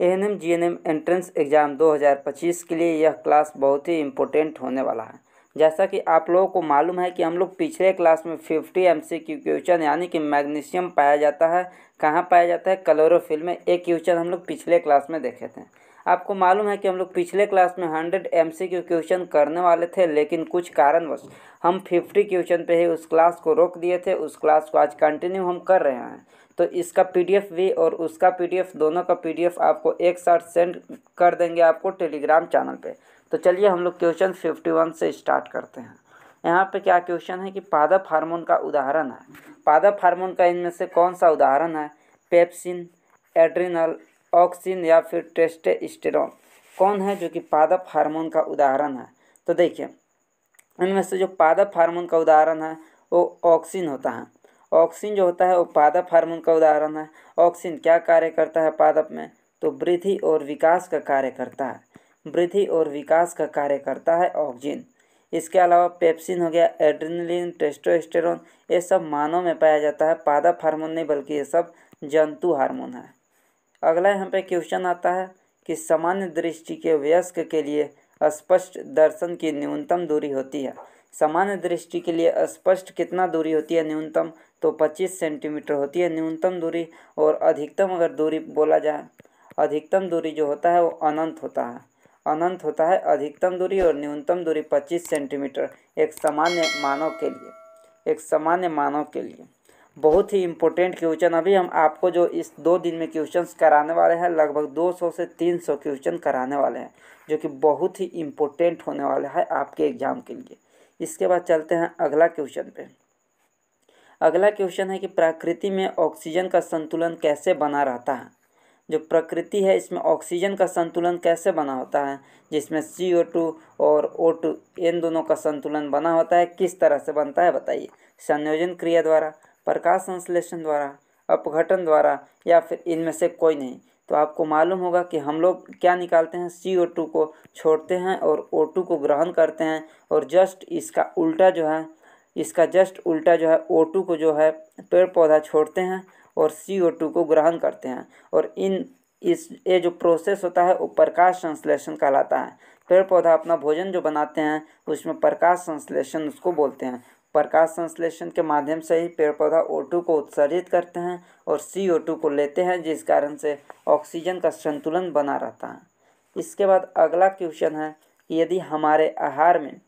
ANM GNM entrance exam 2025 के लिए यह क्लास बहुत ही इम्पोर्टेंट होने वाला है। जैसा कि आप लोगों को मालूम है कि हम लोग पिछले क्लास में 50 MCQ क्वेश्चन यानी कि मैग्नीशियम पाया जाता है, कहाँ पाया जाता है, क्लोरोफिल में, एक क्वेश्चन हम लोग पिछले क्लास में देखे थे। आपको मालूम है कि हम लोग पिछले क्लास में 100 MCQ क्वेश्चन करने वाले थे, लेकिन कुछ कारणवश हम 50 क्वेश्चन पे ही उस क्लास को रोक दिए थे। उस क्लास को आज कंटिन्यू हम कर रहे हैं। तो इसका PDF भी और उसका PDF दोनों का PDF आपको एक साथ सेंड कर देंगे आपको टेलीग्राम चैनल पे। तो चलिए हम लोग क्वेश्चन 51 से स्टार्ट करते हैं। यहाँ पे क्या क्वेश्चन है कि पादप हार्मोन का उदाहरण है। पादप हार्मोन का इनमें से कौन सा उदाहरण है? पेप्सिन, एड्रिनल, ऑक्सिन या फिर टेस्टोस्टेरोन कौन है जो कि पादप हार्मोन का उदाहरण है? तो देखिए, इनमें से जो पादप हार्मोन का उदाहरण है वो ऑक्सिन होता है। ऑक्सिन जो होता है वो पादप हार्मोन का उदाहरण है। ऑक्सिन क्या कार्य करता है पादप में? तो वृद्धि और विकास का कार्य करता है। वृद्धि और विकास का कार्य करता है ऑक्सिन। इसके अलावा पेप्सिन हो गया, एड्रेनलिन, टेस्टोस्टेरोन, ये सब मानव में पाया जाता है। पादप हार्मोन नहीं बल्कि ये सब जंतु हार्मोन है। अगला यहाँ पे क्वेश्चन आता है कि सामान्य दृष्टि के वयस्क के लिए स्पष्ट दर्शन की न्यूनतम दूरी होती है। सामान्य दृष्टि के लिए स्पष्ट कितना दूरी होती है न्यूनतम? तो 25 सेंटीमीटर होती है न्यूनतम दूरी। और अधिकतम अगर दूरी बोला जाए, अधिकतम दूरी जो होता है वो अनंत होता है। अनंत होता है अधिकतम दूरी और न्यूनतम दूरी 25 सेंटीमीटर एक सामान्य मानव के लिए। एक सामान्य मानव के लिए बहुत ही इम्पोर्टेंट क्वेश्चन अभी हम आपको जो इस 2 दिन में क्वेश्चंस कराने वाले हैं, लगभग 200 से 300 क्वेश्चन कराने वाले हैं, जो कि बहुत ही इम्पोर्टेंट होने वाला है आपके एग्जाम के लिए। इसके बाद चलते हैं अगला क्वेश्चन पे। अगला क्वेश्चन है कि प्रकृति में ऑक्सीजन का संतुलन कैसे बना रहता है? जो प्रकृति है इसमें ऑक्सीजन का संतुलन कैसे बना होता है? जिसमें CO2 और O2 इन दोनों का संतुलन बना होता है। किस तरह से बनता है बताइए? संयोजन क्रिया द्वारा, प्रकाश संश्लेषण द्वारा, अपघटन द्वारा, या फिर इनमें से कोई नहीं। तो आपको मालूम होगा कि हम लोग क्या निकालते हैं? CO2 को छोड़ते हैं और O2 को ग्रहण करते हैं। और जस्ट इसका उल्टा जो है, इसका जस्ट उल्टा जो है O2 को जो है पेड़ पौधा छोड़ते हैं और CO2 को ग्रहण करते हैं। और ये जो प्रोसेस होता है वो प्रकाश संश्लेषण कहलाता है। पेड़ पौधा अपना भोजन जो बनाते हैं उसमें प्रकाश संश्लेषण उसको बोलते हैं। प्रकाश संश्लेषण के माध्यम से ही पेड़ पौधा O2 को उत्सर्जित करते हैं और CO2 को लेते हैं, जिस कारण से ऑक्सीजन का संतुलन बना रहता है। इसके बाद अगला क्वेश्चन है कि यदि हमारे आहार में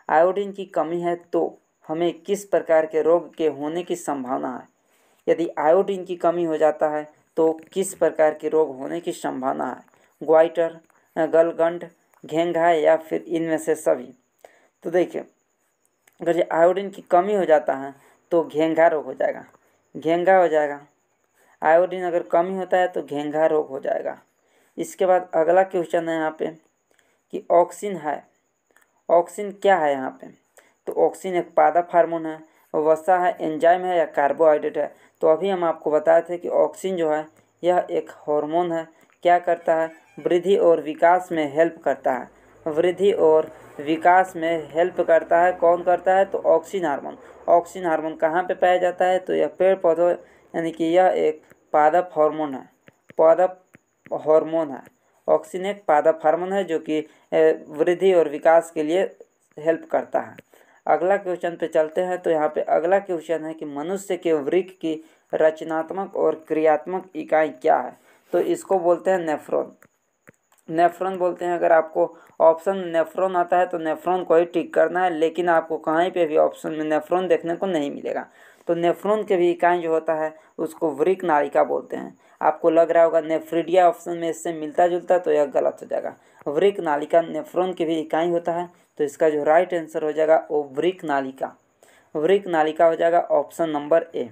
आयोडीन की कमी है तो हमें किस प्रकार के रोग के होने की संभावना है? यदि आयोडीन की कमी हो जाता है तो किस प्रकार के रोग होने की संभावना है? ग्वाइटर, गलगंड, घेंघाय या फिर इनमें से सभी? तो देखिए, अगर ये आयोडीन की कमी हो जाता है तो घेंघा रोग हो जाएगा। घेंघा हो जाएगा। आयोडीन अगर कमी होता है तो घेंघा रोग हो जाएगा। इसके बाद अगला क्वेश्चन है यहाँ पे कि ऑक्सिन है। ऑक्सिन क्या है यहाँ पे? तो ऑक्सिन एक पादप हार्मोन है, वसा है, एंजाइम है या कार्बोहाइड्रेट है? तो अभी हम आपको बताए थे कि ऑक्सिन जो है यह एक हार्मोन है। क्या करता है? वृद्धि और विकास में हेल्प करता है। वृद्धि और विकास में हेल्प करता है। कौन करता है? तो ऑक्सिन हार्मोन। ऑक्सिन हार्मोन कहाँ पे पाया जाता है? तो यह पेड़ पौधों यानी कि यह एक पादप हार्मोन है। पादप हार्मोन है। ऑक्सिन एक पादप हार्मोन है जो कि वृद्धि और विकास के लिए हेल्प करता है। अगला क्वेश्चन पे चलते हैं। तो यहाँ पे अगला क्वेश्चन है कि मनुष्य के वृक्क की रचनात्मक और क्रियात्मक इकाई क्या है? तो इसको बोलते हैं नेफ्रॉन। नेफ्रॉन बोलते हैं। अगर आपको ऑप्शन नेफ्रॉन आता है तो नेफ्रॉन को ही टिक करना है, लेकिन आपको कहीं पे भी ऑप्शन में नेफ्रॉन देखने को नहीं मिलेगा। तो नेफ्रॉन के भी इकाई जो होता है उसको वृक्क नालिका बोलते हैं। आपको लग रहा होगा नेफ्रिडिया ऑप्शन में इससे मिलता जुलता, तो यह गलत हो जाएगा। वृक्क नालिका नेफ्रॉन की भी इकाई होता है। तो इसका जो राइट आंसर हो जाएगा वो वृक्क नालिका। वृक्क नालिका हो जाएगा option number A.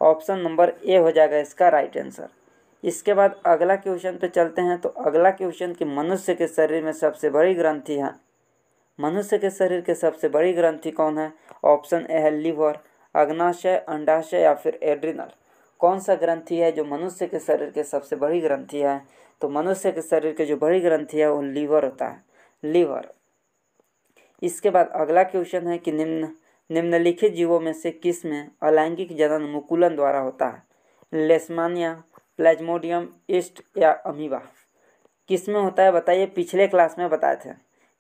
Option number A हो जाएगा इसका राइट आंसर। इसके बाद अगला क्वेश्चन पे चलते हैं। तो अगला क्वेश्चन कि मनुष्य के शरीर में सबसे बड़ी ग्रंथि है। मनुष्य के शरीर के सबसे बड़ी ग्रंथि कौन है? ऑप्शन ए है लीवर, अग्नाशय, अंडाशय या फिर एड्रिनल। कौन सा ग्रंथि है जो मनुष्य के शरीर के सबसे बड़ी ग्रंथि है? तो मनुष्य के शरीर के जो बड़ी ग्रंथि है वो लीवर होता है। लीवर। इसके बाद अगला क्वेश्चन है कि निम्नलिखित जीवों में से किस में अलैंगिक जनन मुकुलन द्वारा होता है? लेशमानिया, प्लाज्मोडियम, ईस्ट या अमीबा? किस में होता है बताइए? पिछले क्लास में बताए थे,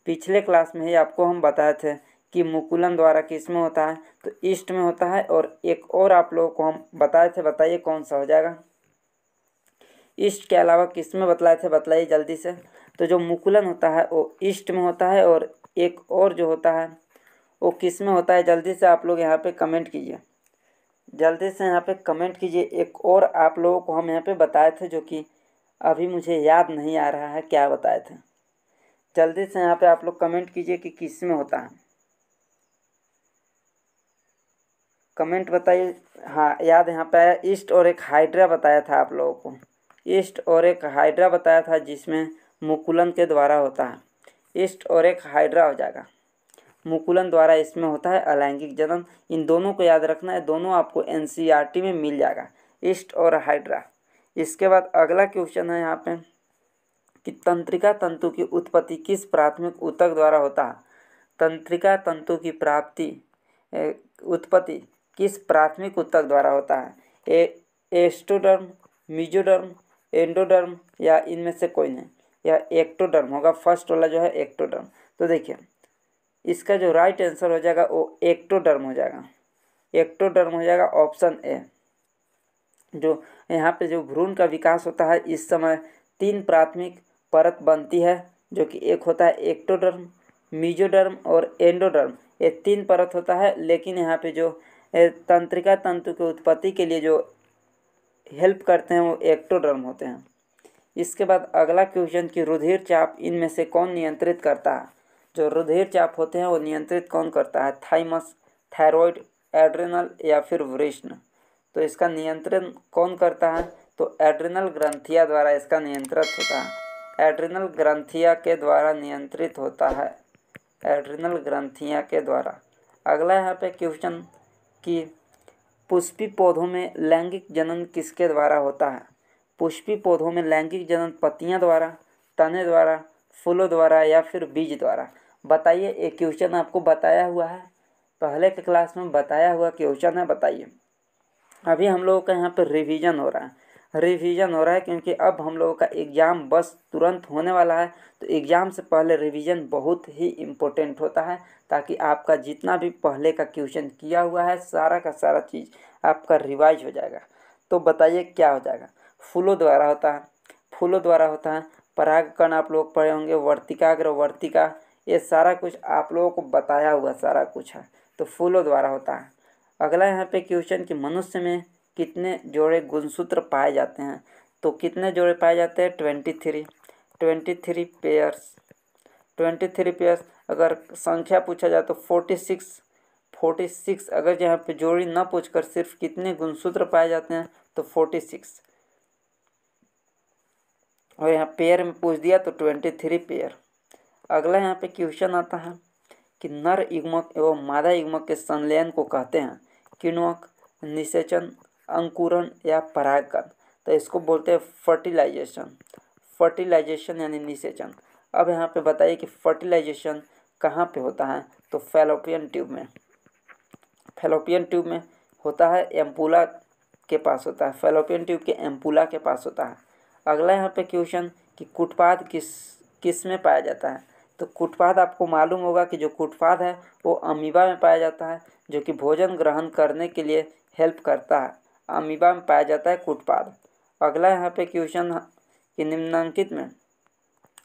पिछले क्लास में ही आपको हम बताए थे कि मुकुलन द्वारा किस में होता है, तो ईस्ट में होता है। और एक और आप लोगों को हम बताए थे, बताइए कौन सा हो जाएगा? ईस्ट के अलावा किस में बतलाए थे, बतलाइए जल्दी से। तो जो मुकुलन होता है वो ईस्ट में होता है, और एक और जो होता है वो किस में होता है? जल्दी से आप लोग यहाँ पे कमेंट कीजिए, जल्दी से यहाँ पे कमेंट कीजिए। एक और आप लोगों को हम यहाँ पे बताए थे, जो कि अभी मुझे याद नहीं आ रहा है क्या बताए थे। जल्दी से यहाँ पे आप लोग कमेंट कीजिए कि किस में होता है, कमेंट बताइए। हाँ याद यहाँ पे आया, ईस्ट और एक हाइड्रा बताया था आप लोगों को, ईस्ट और एक हाइड्रा बताया था जिसमें मुकुलन के द्वारा होता है। ईस्ट और एक हाइड्रा हो जाएगा, मुकुलन द्वारा इसमें होता है अलैंगिक जनन। इन दोनों को याद रखना है, दोनों आपको एनसीईआरटी में मिल जाएगा, ईस्ट और हाइड्रा। इसके बाद अगला क्वेश्चन है यहाँ पे कि तंत्रिका तंतु की उत्पत्ति किस प्राथमिक ऊतक द्वारा होता है? तंत्रिका तंतु की उत्पत्ति किस प्राथमिक ऊतक द्वारा होता है? एस्टोडर्म, मेसोडर्म, एंडोडर्म या इनमें से कोई नहीं, या एक्टोडर्म होगा। फर्स्ट वाला जो है एक्टोडर्म। तो देखिए इसका जो राइट आंसर हो जाएगा वो एक्टोडर्म हो जाएगा, एक्टोडर्म हो जाएगा, ऑप्शन ए। जो यहाँ पे जो भ्रूण का विकास होता है इस समय 3 प्राथमिक परत बनती है, जो कि एक होता है एक्टोडर्म, मेसोडर्म और एंडोडर्म। ये 3 परत होता है, लेकिन यहाँ पे जो तंत्रिका तंतु की उत्पत्ति के लिए जो हेल्प करते हैं वो एक्टोडर्म होते हैं। इसके बाद अगला क्वेश्चन कि रुधिर चाप इनमें से कौन नियंत्रित करता है? जो रुधिर चाप होते हैं वो नियंत्रित कौन करता है? थाइमस, थायराइड, एड्रिनल या फिर वृषण? तो इसका नियंत्रण कौन करता है? तो एड्रिनल ग्रंथिया द्वारा इसका नियंत्रित होता है, एड्रिनल ग्रंथिया के द्वारा नियंत्रित होता है, एड्रिनल ग्रंथिया के द्वारा। अगला यहाँ पे क्वेश्चन कि पुष्पी पौधों में लैंगिक जनन किसके द्वारा होता है? पुष्पी पौधों में लैंगिक जनन पत्तियां द्वारा, तने द्वारा, फूलों द्वारा या फिर बीज द्वारा? बताइए, एक क्वेश्चन आपको बताया हुआ है, पहले के क्लास में बताया हुआ क्वेश्चन है, बताइए। अभी हम लोगों का यहाँ पर रिवीजन हो रहा है, रिवीजन हो रहा है क्योंकि अब हम लोगों का एग्ज़ाम बस तुरंत होने वाला है। तो एग्ज़ाम से पहले रिवीजन बहुत ही इम्पोर्टेंट होता है, ताकि आपका जितना भी पहले का क्वेश्चन किया हुआ है सारा का सारा चीज़ आपका रिवाइज हो जाएगा। तो बताइए क्या हो जाएगा? फूलों द्वारा होता है, फूलों द्वारा होता है। परागकण आप लोग पढ़े होंगे, वर्तिकाग्र, वर्तिका, ये सारा कुछ आप लोगों को बताया हुआ सारा कुछ है, तो फूलों द्वारा होता है। अगला यहाँ पे क्वेश्चन कि मनुष्य में कितने जोड़े गुणसूत्र पाए जाते हैं? तो कितने जोड़े पाए जाते हैं? 23 पेयर्स, 23 पेयर्स। अगर संख्या पूछा जाए तो 46। अगर यहाँ पे जोड़ी ना पूछकर सिर्फ कितने गुणसूत्र पाए जाते हैं तो 46, और यहाँ पेयर में पूछ दिया तो 23 पेयर। अगला यहाँ पे क्वेश्चन आता है कि नर युग्मक एवं मादा युग्मक के संलयन को कहते हैं किण्वक, निषेचन, अंकुरण या परागकण? तो इसको बोलते हैं फर्टिलाइजेशन, फर्टिलाइजेशन यानी निषेचन। अब यहाँ पे बताइए कि फर्टिलाइजेशन कहाँ पे होता है? तो फैलोपियन ट्यूब में, फैलोपियन ट्यूब में होता है, एम्पुला के पास होता है, फैलोपियन ट्यूब के एम्पुला के पास होता है। अगला यहाँ पे क्वेश्चन कि कुटपाद किस में पाया जाता है? तो कुटपाद आपको मालूम होगा कि जो कुटपाद है वो अमीबा में पाया जाता है, जो कि भोजन ग्रहण करने के लिए हेल्प करता है, अमीबा में पाया जाता है कुटपाद। अगला यहाँ पे क्वेश्चन कि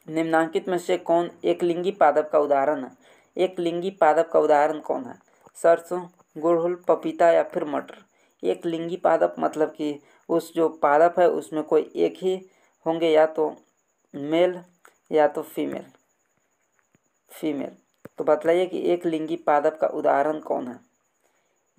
निम्नांकित में से कौन एक लिंगी पादप का उदाहरण है? एक लिंगी पादप का उदाहरण कौन है? सरसों, गुड़हल, पपीता या फिर मटर? एक लिंगी पादप मतलब कि उस जो पादप है उसमें कोई एक ही होंगे, या तो मेल या तो फीमेल। तो बतलाइए कि एक लिंगी पादप का उदाहरण कौन है?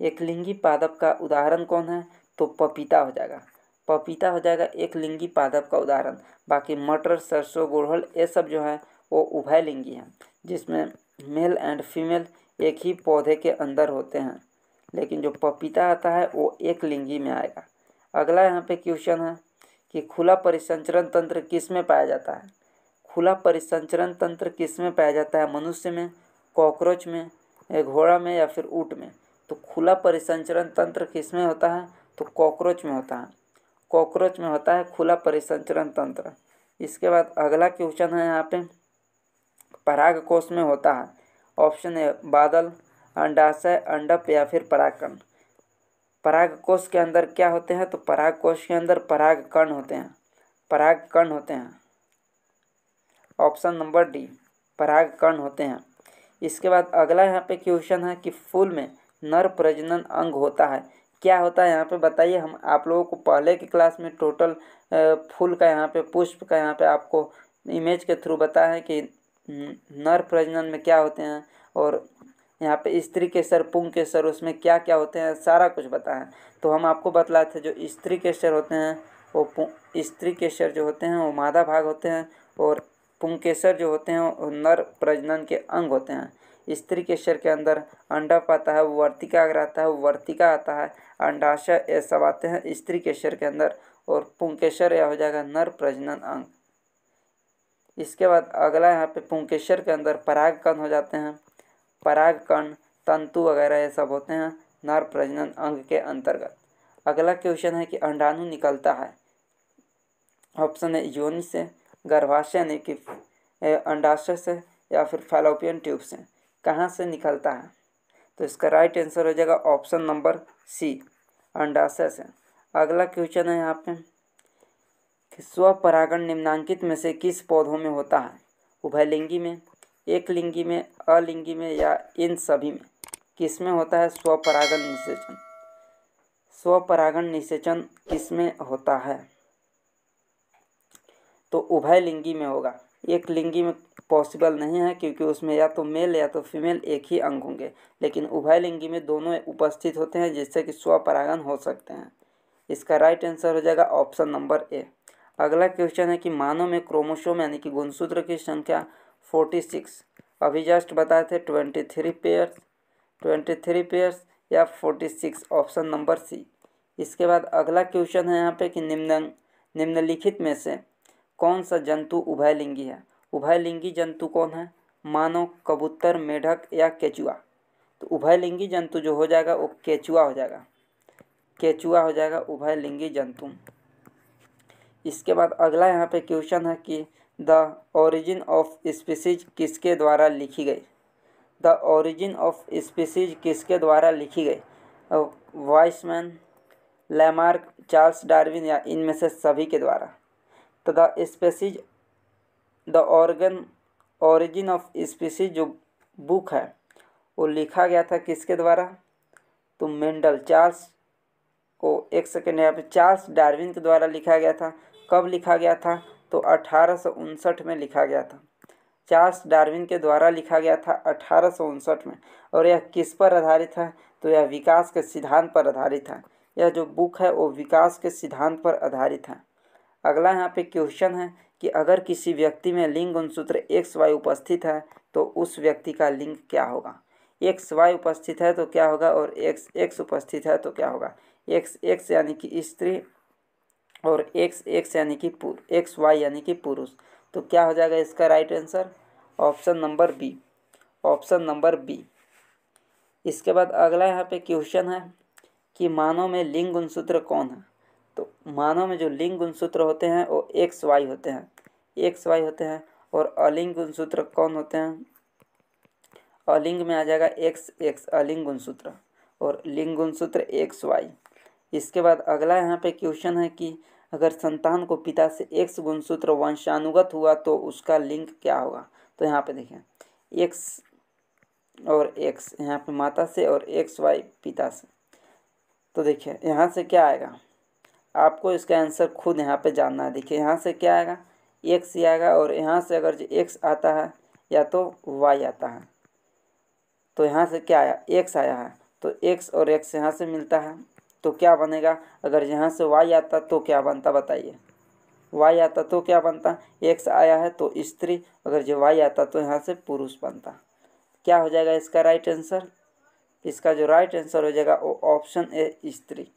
एक लिंगी पादप का उदाहरण कौन है? तो पपीता हो जाएगा, पपीता हो जाएगा एक लिंगी पादप का उदाहरण। बाकी मटर, सरसों, गुड़हल ये सब जो है वो उभयलिंगी हैं, जिसमें मेल एंड फीमेल एक ही पौधे के अंदर होते हैं, लेकिन जो पपीता आता है वो एक लिंगी में आएगा। अगला यहाँ पे क्वेश्चन है कि खुला परिसंचरण तंत्र किस में पाया जाता है? खुला परिसंचरण तंत्र किस में पाया जाता है? मनुष्य में, कॉकरोच में, घोड़ा में या फिर ऊँट में? तो खुला परिसंचरण तंत्र किस में होता है? तो कॉकरोच में होता है, कॉकरोच में होता है खुला परिसंचरण तंत्र। इसके बाद अगला क्वेश्चन है यहाँ पे, परागकोश में होता है। ऑप्शन ए बादल, अंडाशय, अंडप या फिर परागकण। परागकोश के अंदर क्या होते हैं? तो परागकोश के अंदर परागकण होते हैं, परागकण होते हैं। ऑप्शन नंबर डी, परागकण होते हैं। इसके बाद अगला यहाँ पे क्वेश्चन है कि फूल में नर प्रजनन अंग होता है, क्या होता है यहाँ पे बताइए। हम आप लोगों को पहले की क्लास में टोटल फूल का यहाँ पे, पुष्प का यहाँ पे आपको इमेज के थ्रू बताया है कि नर प्रजनन में क्या होते हैं, और यहाँ पे स्त्री केसर, पुंग केसर, उसमें क्या क्या होते हैं, सारा कुछ बताया है। तो हम आपको बतलाए थे जो स्त्री केसर होते हैं वो स्त्री केसर जो होते हैं वो मादा भाग होते हैं, और पुंकेसर जो होते हैं वो नर प्रजनन के अंग होते हैं। स्त्री केसर के अंदर अंडप आता है, वर्तिका अगर आता है, वर्तिका आता है, अंडाशय, ये सब आते हैं स्त्री केसर के अंदर, और पुंकेसर यह हो जाएगा नर प्रजनन अंग। इसके बाद अगला यहाँ पे पुंकेसर के अंदर परागकण हो जाते हैं, परागकण, तंतु वगैरह ये सब होते हैं नर प्रजनन अंग के अंतर्गत। अगला क्वेश्चन है कि अंडाणु निकलता है। ऑप्शन है योनि से, गर्भाशय यानी कि अंडाशय से, या फिर फैलोपियन ट्यूब से। कहाँ से निकलता है? तो इसका राइट आंसर हो जाएगा ऑप्शन नंबर सी, अंडाशय से। अगला क्वेश्चन है यहाँ पे कि स्वपरागण निम्नांकित में से किस पौधों में होता है? उभयलिंगी में, एक लिंगी में, अलिंगी में, या इन सभी में? किस में होता है स्वपरागण निषेचन? स्वपरागण निषेचन किस में होता है? तो उभयलिंगी में होगा। एक लिंगी में पॉसिबल नहीं है, क्योंकि उसमें या तो मेल या तो फीमेल एक ही अंग होंगे, लेकिन उभयलिंगी में दोनों उपस्थित होते हैं, जिससे कि स्वपरागण हो सकते हैं। इसका राइट आंसर हो जाएगा ऑप्शन नंबर ए। अगला क्वेश्चन है कि मानव में क्रोमोसोम यानी कि गुणसूत्र की संख्या 46, अभी जस्ट बताए थे 23 पेयर्स या 46, ऑप्शन नंबर सी। इसके बाद अगला क्वेश्चन है यहाँ पे कि निम्नलिखित में से कौन सा जंतु उभयलिंगी है? उभयलिंगी जंतु कौन है? मानव, कबूतर, मेढक या केचुआ? तो उभयलिंगी जंतु जो हो जाएगा वो केचुआ हो जाएगा, केचुआ हो जाएगा उभयलिंगी जंतु। इसके बाद अगला यहाँ पे क्वेश्चन है कि द ओरिजिन ऑफ स्पीसीज किसके द्वारा लिखी गई? द ओरिजिन ऑफ स्पीसीज किसके द्वारा लिखी गई? वाइसमैन, लैमार्क, चार्ल्स डार्विन, या इनमें से सभी के द्वारा? तो द ओरिजिन ऑफ स्पीसीज जो बुक है वो लिखा गया था किसके द्वारा? तो मेंडल, चार्ल्स को, एक सेकेंड यहाँ पे, चार्ल्स डार्विन के द्वारा लिखा गया था। कब लिखा गया था? तो 1859 में लिखा गया था। चार्ल्स डार्विन के द्वारा लिखा गया था 1859 में। और यह किस पर आधारित है? तो यह विकास के सिद्धांत पर आधारित है। यह जो बुक है वो विकास के सिद्धांत पर आधारित है। अगला यहाँ पे क्वेश्चन है कि अगर किसी व्यक्ति में लिंग गुणसूत्र XY उपस्थित है तो उस व्यक्ति का लिंग क्या होगा? XY उपस्थित है तो क्या होगा, और XX उपस्थित है तो क्या होगा? XX यानी कि स्त्री और XX यानी कि XY यानी कि पुरुष। तो क्या हो जाएगा इसका right answer? Option number B, option number B. इसके बाद अगला यहाँ पे क्वेश्चन है कि मानव में लिंग गुणसूत्र कौन है? तो मानव में जो लिंग गुणसूत्र होते हैं वो XY होते हैं, XY होते हैं। और अलिंग गुणसूत्र कौन होते हैं? अलिंग में आ जाएगा XX, अलिंग गुणसूत्र, और लिंग गुणसूत्र XY। इसके बाद अगला यहाँ पे क्वेश्चन है कि अगर संतान को पिता से X गुणसूत्र वंशानुगत हुआ तो उसका लिंग क्या होगा? तो यहाँ पे देखें X और X यहाँ पे माता से और XY पिता से। तो देखिए यहाँ से क्या आएगा, आपको इसका आंसर खुद यहाँ पे जानना है। देखिए यहाँ से क्या आएगा, X ही आएगा, और यहाँ से अगर जो X आता है या तो Y आता है, तो यहाँ से क्या आया, X आया है, तो X और X यहाँ से मिलता है, तो क्या बनेगा? अगर यहाँ से Y आता तो क्या बनता बताइए? Y आता तो क्या बनता? X आया है तो स्त्री, अगर जो Y आता तो यहाँ से पुरुष बनता। क्या हो जाएगा इसका राइट आंसर? इसका जो राइट आंसर हो जाएगा वो ऑप्शन ए, स्त्री।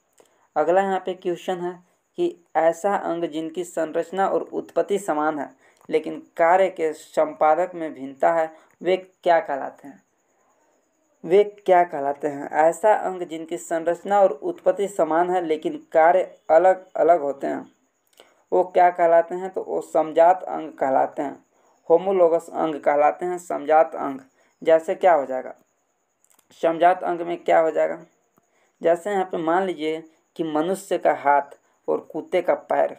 अगला यहाँ पे क्वेश्चन है कि ऐसा अंग जिनकी संरचना और उत्पत्ति समान है लेकिन कार्य के संपादक में भिन्नता है, वे क्या कहलाते हैं? वे क्या कहलाते हैं? ऐसा अंग जिनकी संरचना और उत्पत्ति समान है लेकिन कार्य अलग अलग होते हैं, वो क्या कहलाते हैं, तो वो समजात अंग कहलाते हैं, होमोलोगस अंग कहलाते हैं समजात अंग। जैसे क्या हो जाएगा समजात अंग में, क्या हो जाएगा, जैसे यहाँ पे मान लीजिए कि मनुष्य का हाथ और कुत्ते का पैर,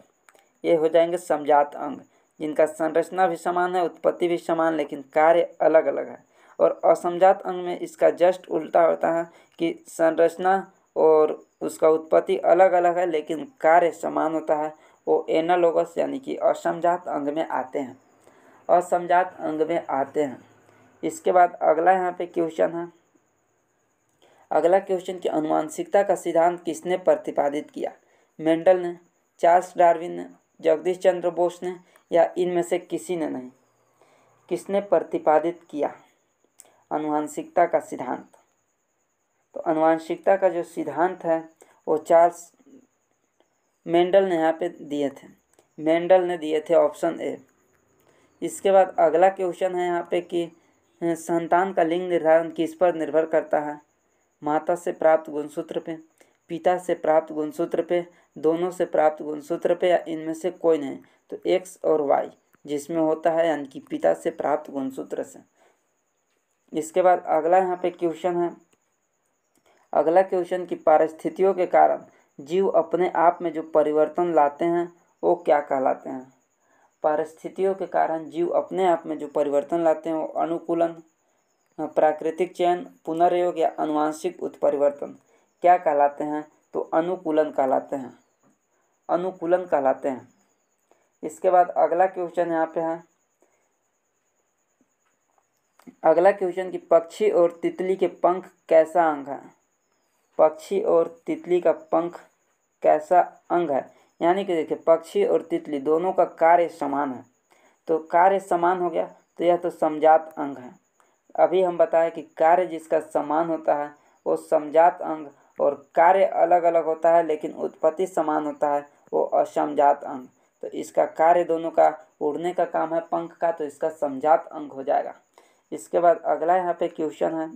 ये हो जाएंगे समजात अंग, जिनका संरचना भी समान है, उत्पत्ति भी समान, लेकिन कार्य अलग अलग है। और असमजात अंग में इसका जस्ट उल्टा होता है कि संरचना और उसका उत्पत्ति अलग अलग है लेकिन कार्य समान होता है, वो एनालोगस यानी कि असमजात अंग में आते हैं, असमजात अंग में आते हैं। इसके बाद अगला यहाँ पे क्वेश्चन है, अगला क्वेश्चन कि आनुवांशिकता का सिद्धांत किसने प्रतिपादित किया, मेंडल ने, चार्ल्स डार्विन ने, जगदीश चंद्र बोस ने, या इनमें से किसी ने नहीं। किसने प्रतिपादित किया आनुवांशिकता का सिद्धांत, तो आनुवांशिकता का जो सिद्धांत है वो चार्ल्स मेंडल ने यहाँ पे दिए थे, मेंडल ने दिए थे, ऑप्शन ए। इसके बाद अगला क्वेश्चन है यहाँ पे कि संतान का लिंग निर्धारण किस पर निर्भर करता है, माता से प्राप्त गुणसूत्र पे, पिता से प्राप्त गुणसूत्र पे, दोनों से प्राप्त गुणसूत्र पे, या इनमें से कोई नहीं। तो एक्स और वाई जिसमें होता है यानी कि पिता से प्राप्त गुणसूत्र से। इसके बाद अगला यहाँ पे क्वेश्चन है, अगला क्वेश्चन की परिस्थितियों के कारण जीव अपने आप में जो परिवर्तन लाते हैं वो क्या कहलाते हैं। परिस्थितियों के कारण जीव अपने आप में जो परिवर्तन लाते हैं वो अनुकूलन, प्राकृतिक चयन, पुनर्योग या आनुवांशिक उत्परिवर्तन क्या कहलाते हैं, तो अनुकूलन कहलाते हैं, अनुकूलन कहलाते हैं। इसके बाद अगला क्वेश्चन यहाँ पे है, अगला क्वेश्चन कि पक्षी और तितली के पंख कैसा अंग है, पक्षी और तितली का पंख कैसा अंग है, यानी कि देखिए पक्षी और तितली दोनों का कार्य समान है, तो कार्य समान हो गया तो यह तो समजात अंग है। अभी हम बताएं कि कार्य जिसका समान होता है वो समजात अंग, और कार्य अलग अलग होता है लेकिन उत्पत्ति समान होता है वो असमजात अंग। तो इसका कार्य दोनों का उड़ने का काम है पंख का, तो इसका समजात अंग हो जाएगा। इसके बाद अगला यहाँ पे क्वेश्चन है,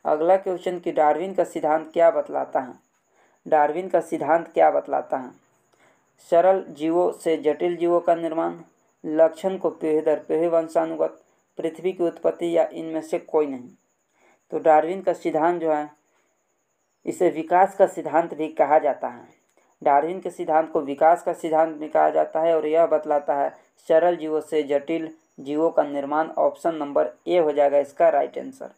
अगला क्वेश्चन कि डार्विन का सिद्धांत क्या बतलाता है, डार्विन का सिद्धांत क्या बतलाता है, सरल जीवों से जटिल जीवों का निर्माण, लक्षण को पीढ़ी दर पीढ़ी वंशानुगत, पृथ्वी की उत्पत्ति, या इनमें से कोई नहीं। तो डार्विन का सिद्धांत जो है इसे विकास का सिद्धांत भी कहा जाता है, डार्विन के सिद्धांत को विकास का सिद्धांत भी कहा जाता है, और यह बतलाता है सरल जीवों से जटिल जीवों का निर्माण। ऑप्शन नंबर ए हो जाएगा इसका राइट आंसर।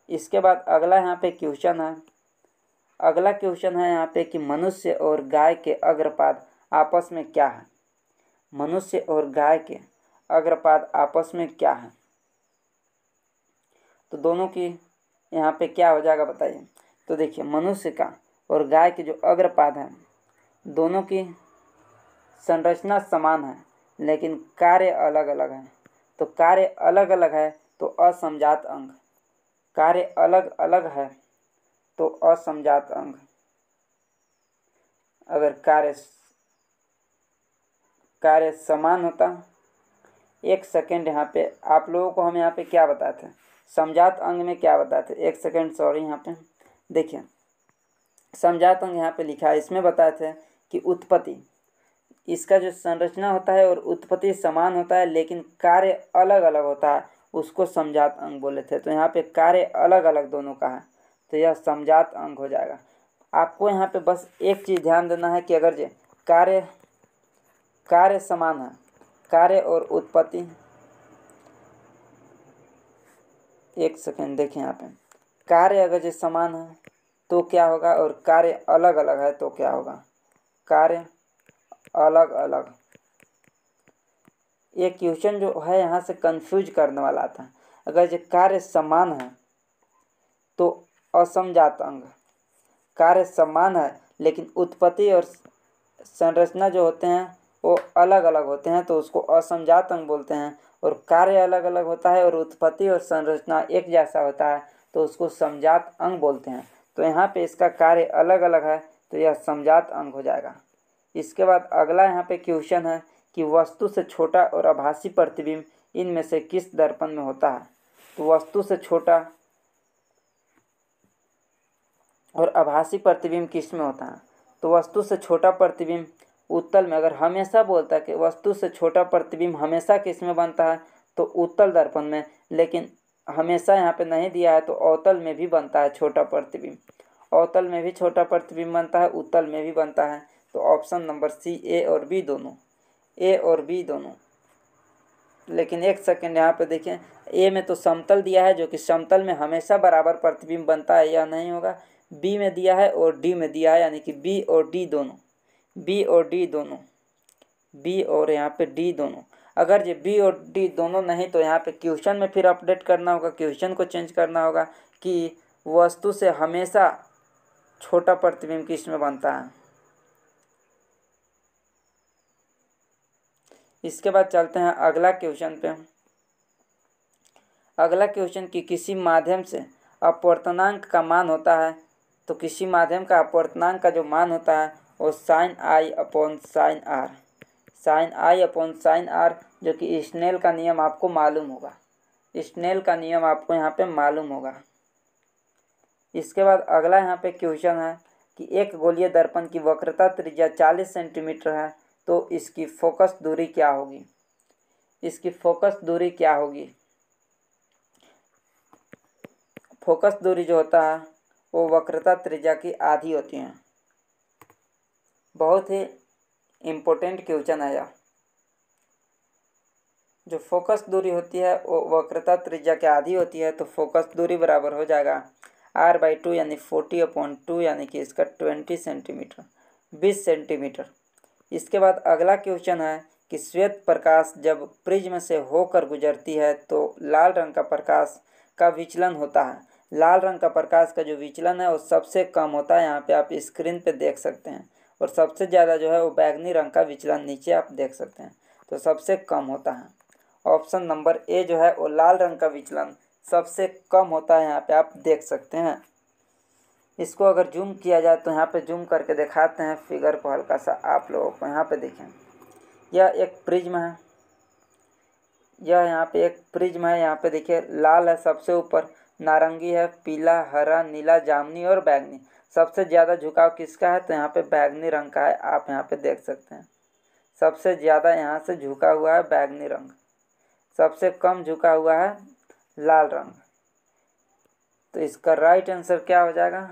इसके बाद अगला यहाँ पे क्वेश्चन है, अगला क्वेश्चन है यहाँ पे कि मनुष्य और गाय के अग्रपाद आपस में क्या है, मनुष्य और गाय के अग्रपाद आपस में क्या है, तो दोनों की यहाँ पे क्या हो जाएगा बताइए। तो देखिए मनुष्य का और गाय के जो अग्रपाद हैं दोनों की संरचना समान है लेकिन कार्य अलग अलग है, तो कार्य अलग अलग है तो असमजात अंग, कार्य अलग अलग है तो असमजात अंग। अगर कार्य समान होता, एक सेकेंड यहाँ पे आप लोगों को हम यहाँ पे क्या बताते हैं, समजात अंग में क्या बताते हैं, एक सेकेंड सॉरी, यहाँ पे देखिए समजात अंग यहाँ पे लिखा है, इसमें बताते हैं कि उत्पत्ति, इसका जो संरचना होता है और उत्पत्ति समान होता है लेकिन कार्य अलग अलग होता है, उसको समजात अंग बोले थे। तो यहाँ पे कार्य अलग अलग दोनों का है तो यह समजात अंग हो जाएगा। आपको यहाँ पे बस एक चीज़ ध्यान देना है कि अगर जो कार्य समान है, कार्य और उत्पत्ति, एक सेकेंड देखें यहाँ पे, कार्य अगर जो समान है तो क्या होगा और कार्य अलग अलग है तो क्या होगा, कार्य अलग अलग। ये क्वेश्चन जो है यहाँ से कंफ्यूज करने वाला था। अगर जो कार्य समान है तो असमजात अंग, कार्य समान है लेकिन उत्पत्ति और संरचना जो होते हैं वो अलग अलग होते हैं तो उसको असमजात अंग बोलते हैं, और कार्य अलग अलग होता है और उत्पत्ति और संरचना एक जैसा होता है तो उसको समजात अंग बोलते हैं। तो यहाँ पे इसका कार्य अलग अलग है तो यह समजात अंग हो जाएगा। इसके बाद अगला यहाँ पे क्वेश्चन है कि वस्तु से छोटा और आभासी प्रतिबिंब इनमें से किस दर्पण में होता है, तो वस्तु से छोटा और आभासी प्रतिबिंब किस में होता है, तो वस्तु से छोटा प्रतिबिंब उत्तल में अगर हमेशा बोलता है कि वस्तु से छोटा प्रतिबिंब हमेशा किस में बनता है, तो उत्तल दर्पण में, लेकिन हमेशा यहाँ पे नहीं दिया है, तो अवतल में भी बनता है छोटा प्रतिबिंब। अवतल में भी छोटा प्रतिबिंब बनता है, उत्तल में भी बनता है। तो ऑप्शन नंबर सी, ए और बी दोनों, ए और बी दोनों। लेकिन एक सेकंड यहाँ पे देखें, ए में तो समतल दिया है, जो कि समतल में हमेशा बराबर प्रतिबिंब बनता है, यह नहीं होगा। बी में दिया है और डी में दिया है, यानी कि बी और डी दोनों, बी और डी दोनों, बी और यहाँ पे डी दोनों। अगर ये बी और डी दोनों नहीं, तो यहाँ पे क्वेश्चन में फिर अपडेट करना होगा, क्वेश्चन को चेंज करना होगा कि वस्तु से हमेशा छोटा प्रतिबिंब किस में बनता है। इसके बाद चलते हैं अगला क्वेश्चन पे। अगला क्वेश्चन कि किसी माध्यम से अपवर्तनांक का मान होता है, तो किसी माध्यम का अपवर्तनांक का जो मान होता है वो sine I upon sine R, sine I upon sine R, जो कि स्नेल का नियम आपको मालूम होगा, स्नेल का नियम आपको यहाँ पे मालूम होगा। इसके बाद अगला यहाँ पे क्वेश्चन है कि एक गोलीय दर्पण की वक्रता त्रिज्या 40 सेंटीमीटर है, तो इसकी फोकस दूरी क्या होगी, इसकी फोकस दूरी क्या होगी। फोकस दूरी जो होता है वो वक्रता त्रिज्या की आधी होती है। बहुत ही इम्पोर्टेंट क्वेश्चन है यह। जो फोकस दूरी होती है वो वक्रता त्रिज्या की आधी होती है, तो फोकस दूरी बराबर हो जाएगा r/2 यानी 40/2, यानी कि इसका 20 सेंटीमीटर, 20 सेंटीमीटर। इसके बाद अगला क्वेश्चन है कि श्वेत प्रकाश जब प्रिज्म से होकर गुजरती है तो लाल रंग का प्रकाश का विचलन होता है। लाल रंग का प्रकाश का जो विचलन है वो सबसे कम होता है, यहाँ पे आप स्क्रीन पे देख सकते हैं, और सबसे ज़्यादा जो है वो बैगनी रंग का विचलन नीचे आप देख सकते हैं, तो सबसे कम होता है। ऑप्शन नंबर ए जो है वो लाल रंग का विचलन सबसे कम होता है, यहाँ पे आप देख सकते हैं। इसको अगर जूम किया जाए तो यहाँ पे जूम करके दिखाते हैं फिगर को हल्का सा आप लोगों को। यहाँ पे देखें, यह एक प्रिज्म है, यह यहाँ पे एक प्रिज्म है। यहाँ पे देखिए लाल है सबसे ऊपर, नारंगी है, पीला, हरा, नीला, जामुनी और बैगनी। सबसे ज़्यादा झुकाव किसका है, तो यहाँ पे बैगनी रंग का है, आप यहाँ पे देख सकते हैं। सबसे ज़्यादा यहाँ से झुका हुआ है बैगनी रंग, सबसे कम झुका हुआ है लाल रंग। तो इसका राइट आंसर क्या हो जाएगा,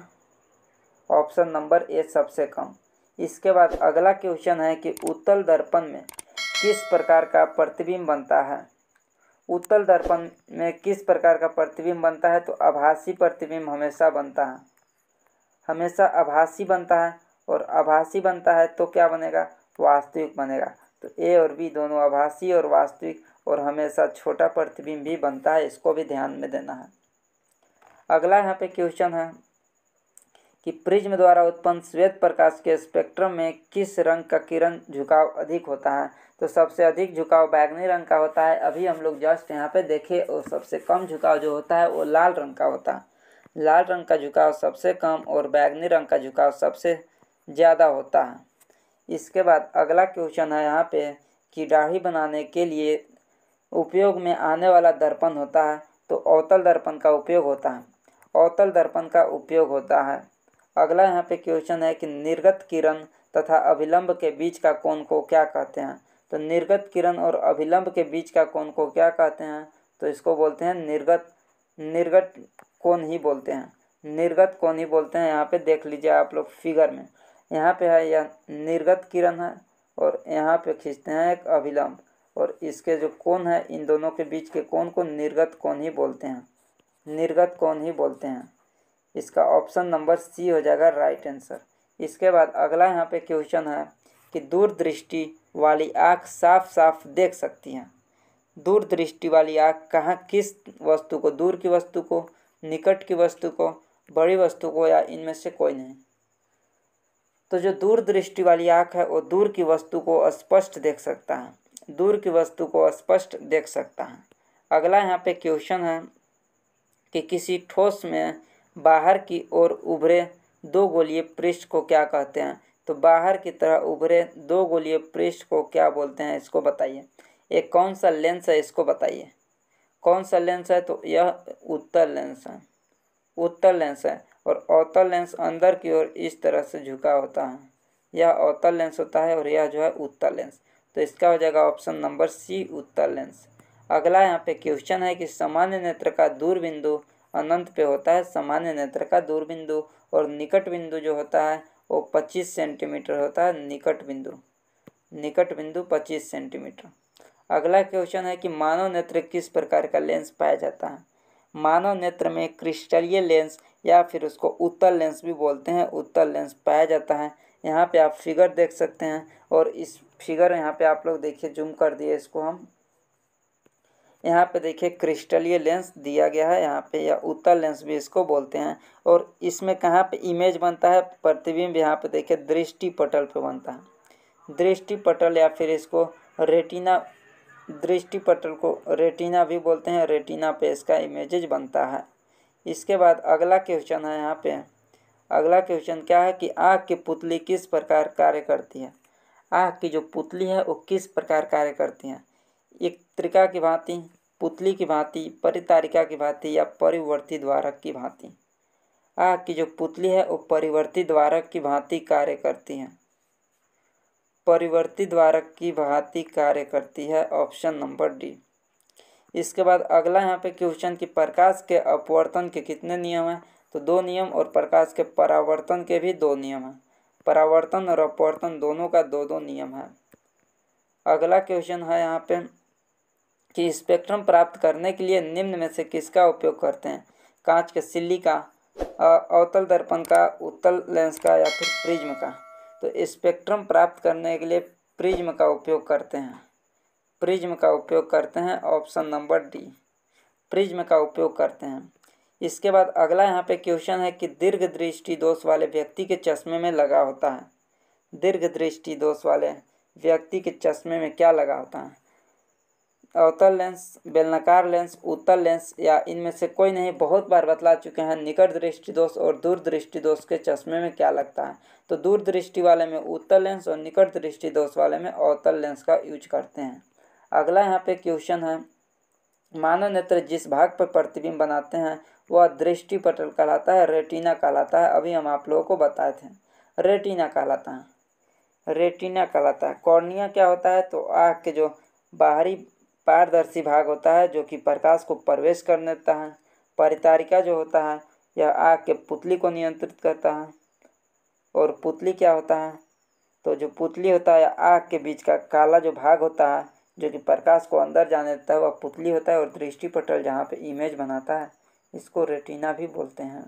ऑप्शन नंबर ए सबसे कम। इसके बाद अगला क्वेश्चन है कि उत्तल दर्पण में किस प्रकार का प्रतिबिंब बनता है। उत्तल दर्पण में किस प्रकार का प्रतिबिंब बनता है, तो आभासी प्रतिबिंब हमेशा बनता है, हमेशा आभासी बनता है। और आभासी बनता है तो क्या बनेगा, वास्तविक बनेगा। तो ए और बी दोनों आभासी और वास्तविक, और हमेशा छोटा प्रतिबिंब भी बनता है, इसको भी ध्यान में देना है। अगला यहाँ पे क्वेश्चन है कि प्रिज्म द्वारा उत्पन्न श्वेत प्रकाश के स्पेक्ट्रम में किस रंग का किरण झुकाव अधिक होता है, तो सबसे अधिक झुकाव बैगनी रंग का होता है। अभी हम लोग जस्ट यहाँ पे देखे, और सबसे कम झुकाव जो होता है वो लाल रंग का होता है। लाल रंग का झुकाव सबसे कम और बैगनी रंग का झुकाव सबसे ज़्यादा होता है। इसके बाद अगला क्वेश्चन है यहाँ पे कि दाढ़ी बनाने के लिए उपयोग में आने वाला दर्पण होता है, तो अवतल दर्पण का उपयोग होता है, अवतल दर्पण का उपयोग होता है। अगला यहाँ पे क्वेश्चन है कि निर्गत किरण तथा अभिलंब के बीच का कोण को क्या कहते हैं, तो निर्गत किरण और अभिलंब के बीच का कोण को क्या कहते हैं, तो इसको बोलते हैं निर्गत कोण ही बोलते हैं, निर्गत कोण ही बोलते हैं। यहाँ पे देख लीजिए आप लोग फिगर में, यहाँ पे है यह निर्गत किरण है, और यहाँ पे खींचते हैं एक अभिलंब, और इसके जो कोण है इन दोनों के बीच के कोण को निर्गत कोण ही बोलते हैं, निर्गत कोण ही बोलते हैं। इसका ऑप्शन नंबर सी हो जाएगा राइट आंसर। इसके बाद अगला यहाँ पे क्वेश्चन है कि दूरदृष्टि वाली आँख साफ साफ देख सकती है। दूरदृष्टि वाली आँख कहाँ, किस वस्तु को, दूर की वस्तु को, निकट की वस्तु को, बड़ी वस्तु को, या इनमें से कोई नहीं। तो जो दूरदृष्टि वाली आँख है वो दूर की वस्तु को स्पष्ट देख सकता है, दूर की वस्तु को स्पष्ट देख सकता है। अगला यहाँ पे क्वेश्चन है कि किसी ठोस में बाहर की ओर उभरे दो गोलीय पृष्ठ को क्या कहते हैं, तो बाहर की तरह उभरे दो गोलीय पृष्ठ को क्या बोलते हैं, इसको बताइए। एक कौन सा लेंस है, इसको बताइए कौन सा लेंस है, तो यह उत्तल लेंस है, उत्तल लेंस है। और अवतल लेंस अंदर की ओर इस तरह से झुका होता है, यह अवतल लेंस होता है और यह जो है उत्तल लेंस। तो इसका हो जाएगा ऑप्शन नंबर सी उत्तल लेंस। अगला यहाँ पे क्वेश्चन है कि सामान्य नेत्र का दूर बिंदु अनंत पे होता है। सामान्य नेत्र का दूर बिंदु और निकट बिंदु जो होता है वो 25 सेंटीमीटर होता है। निकट बिंदु 25 सेंटीमीटर। अगला क्वेश्चन है कि मानव नेत्र किस प्रकार का लेंस पाया जाता है। मानव नेत्र में क्रिस्टलीय लेंस या फिर उसको उत्तल लेंस भी बोलते हैं, उत्तल लेंस पाया जाता है। यहाँ पे आप फिगर देख सकते हैं और इस फिगर यहाँ पे आप लोग देखिए, जूम कर दिए इसको हम। यहाँ पे देखिए क्रिस्टलीय लेंस दिया गया है यहाँ पे, या उत्तल लेंस भी इसको बोलते हैं। और इसमें कहाँ पे इमेज बनता है, प्रतिबिंब यहाँ पे देखिए दृष्टि पटल पे बनता है। दृष्टि पटल या फिर इसको रेटिना, दृष्टि पटल को रेटिना भी बोलते हैं। रेटिना पे इसका इमेजेज बनता है। इसके बाद अगला क्वेश्चन है यहाँ पे। अगला क्वेश्चन क्या है कि आँख की पुतली किस प्रकार कार्य करती है। आँख की जो पुतली है वो किस प्रकार कार्य करती है। एक त्रिका की भांति, पुतली की भांति, परितारिका की भांति या परिवर्ती द्वारक की भांति। आँख की जो पुतली है वो परिवर्ती द्वारक की भांति कार्य करती है। परिवर्ती द्वारक की भांति कार्य करती है, ऑप्शन नंबर डी। इसके बाद अगला यहाँ पे क्वेश्चन कि प्रकाश के अपवर्तन के कितने नियम हैं। तो 2 नियम और प्रकाश के परावर्तन के भी 2 नियम हैं। परावर्तन और अपवर्तन दोनों का 2-2 नियम है। अगला क्वेश्चन है यहाँ पे कि स्पेक्ट्रम प्राप्त करने के लिए निम्न में से किसका उपयोग करते हैं। कांच के सिल्ली का, अवतल दर्पण का, उत्तल लेंस का या फिर प्रिज्म का। तो स्पेक्ट्रम प्राप्त करने के लिए प्रिज्म का उपयोग करते हैं। प्रिज्म का उपयोग करते हैं, ऑप्शन नंबर डी। प्रिज्म का उपयोग करते हैं। इसके बाद अगला यहाँ पे क्वेश्चन है कि दीर्घ दृष्टि दोष वाले व्यक्ति के चश्मे में लगा होता है। दीर्घ दृष्टि दोष वाले व्यक्ति के चश्मे में क्या लगा होता है। अवतल लेंस, बेलनाकार लेंस, उत्तल लेंस या इनमें से कोई नहीं। बहुत बार बतला चुके हैं, निकट दृष्टि दोष और दूर दृष्टि दोष के चश्मे में क्या लगता है। तो दूर दृष्टि वाले में उत्तल लेंस और निकट दृष्टि दोष वाले में अवतल लेंस का यूज करते हैं। अगला यहाँ पे क्वेश्चन है, मानव नेत्र जिस भाग पर प्रतिबिंब बनाते हैं वह दृष्टि पटल कहलाता है, रेटिना कहलाता है। अभी हम आप लोगों को बताए थे, रेटिना कहलाता है। रेटिना कहलाता है। कॉर्निया क्या होता है, तो आँख के जो बाहरी पारदर्शी भाग होता है जो कि प्रकाश को प्रवेश करने देता है। परितारिका जो होता है यह आँख के पुतली को नियंत्रित करता है। और पुतली क्या होता है, तो जो पुतली होता है आँख के बीच का काला जो भाग होता है जो कि प्रकाश को अंदर जाने देता है वह पुतली होता है। और दृष्टि पटल जहाँ पे इमेज बनाता है इसको रेटिना भी बोलते हैं।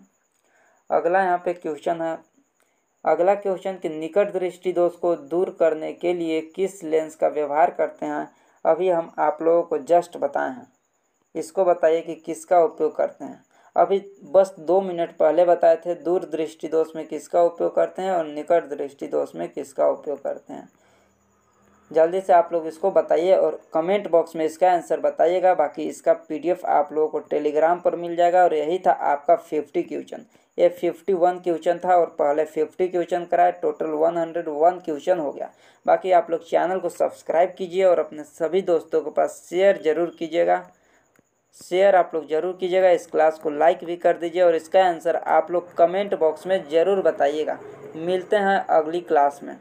अगला यहाँ पे क्वेश्चन है, अगला क्वेश्चन कि निकट दृष्टि दोष को दूर करने के लिए किस लेंस का व्यवहार करते हैं। अभी हम आप लोगों को जस्ट बताए हैं, इसको बताइए कि किसका उपयोग करते हैं। अभी बस 2 मिनट पहले बताए थे दूर दृष्टि दोष में किसका उपयोग करते हैं और निकट दृष्टि दोष में किसका उपयोग करते हैं। जल्दी से आप लोग इसको बताइए और कमेंट बॉक्स में इसका आंसर बताइएगा। बाकी इसका PDF आप लोगों को टेलीग्राम पर मिल जाएगा। और यही था आपका 50 क्वेश्चन। ये 51 क्वेश्चन था और पहले 50 क्वेश्चन कराए, टोटल 101 क्वेश्चन हो गया। बाकी आप लोग चैनल को सब्सक्राइब कीजिए और अपने सभी दोस्तों के पास शेयर ज़रूर कीजिएगा। शेयर आप लोग ज़रूर कीजिएगा। इस क्लास को लाइक भी कर दीजिए और इसका आंसर आप लोग कमेंट बॉक्स में ज़रूर बताइएगा। मिलते हैं अगली क्लास में।